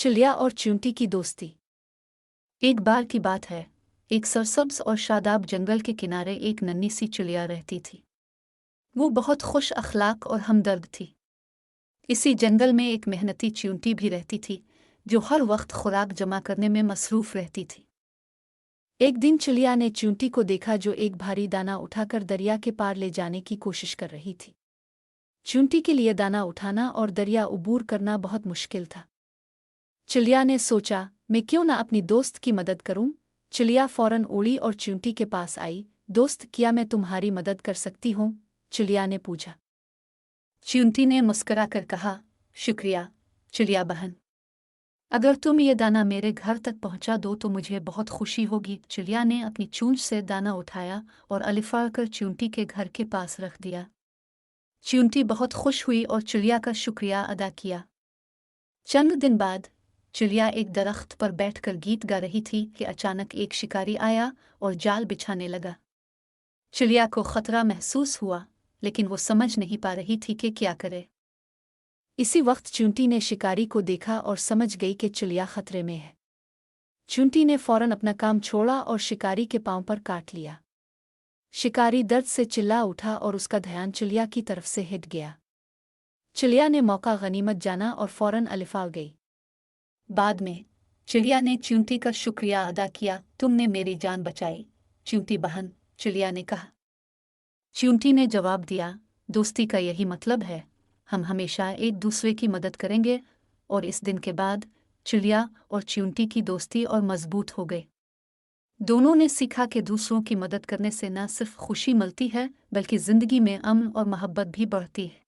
चिड़िया और चींटी की दोस्ती। एक बार की बात है, एक सरसब्ज और शादाब जंगल के किनारे एक नन्ही सी चिड़िया रहती थी। वो बहुत खुश अखलाक और हमदर्द थी। इसी जंगल में एक मेहनती चींटी भी रहती थी, जो हर वक्त खुराक जमा करने में मसरूफ रहती थी। एक दिन चिड़िया ने चींटी को देखा, जो एक भारी दाना उठाकर दरिया के पार ले जाने की कोशिश कर रही थी। चींटी के लिए दाना उठाना और दरिया उबूर करना बहुत मुश्किल था। चिड़िया ने सोचा, मैं क्यों ना अपनी दोस्त की मदद करूं। चिड़िया फौरन उड़ी और चींटी के पास आई। दोस्त, क्या मैं तुम्हारी मदद कर सकती हूँ? चिड़िया ने पूछा। चींटी ने मुस्कुराकर कहा, शुक्रिया चिड़िया बहन। अगर तुम ये दाना मेरे घर तक पहुंचा दो तो मुझे बहुत खुशी होगी। चिड़िया ने अपनी चोंच से दाना उठाया और अलिफा कर चींटी के घर के पास रख दिया। चींटी बहुत खुश हुई और चिड़िया का शुक्रिया अदा किया। चंद दिन बाद चिड़िया एक दरख्त पर बैठकर गीत गा रही थी कि अचानक एक शिकारी आया और जाल बिछाने लगा। चिड़िया को खतरा महसूस हुआ, लेकिन वो समझ नहीं पा रही थी कि क्या करे। इसी वक्त चींटी ने शिकारी को देखा और समझ गई कि चिड़िया खतरे में है। चींटी ने फौरन अपना काम छोड़ा और शिकारी के पांव पर काट लिया। शिकारी दर्द से चिल्ला उठा और उसका ध्यान चिड़िया की तरफ से हट गया। चिड़िया ने मौका गनीमत जाना और फौरन अलिफा गई। बाद में चिड़िया ने चींटी का शुक्रिया अदा किया। तुमने मेरी जान बचाई चींटी बहन, चिड़िया ने कहा। चींटी ने जवाब दिया, दोस्ती का यही मतलब है, हम हमेशा एक दूसरे की मदद करेंगे। और इस दिन के बाद चिड़िया और चींटी की दोस्ती और मजबूत हो गई। दोनों ने सीखा कि दूसरों की मदद करने से न सिर्फ खुशी मिलती है, बल्कि जिंदगी में अमन और मोहब्बत भी बढ़ती है।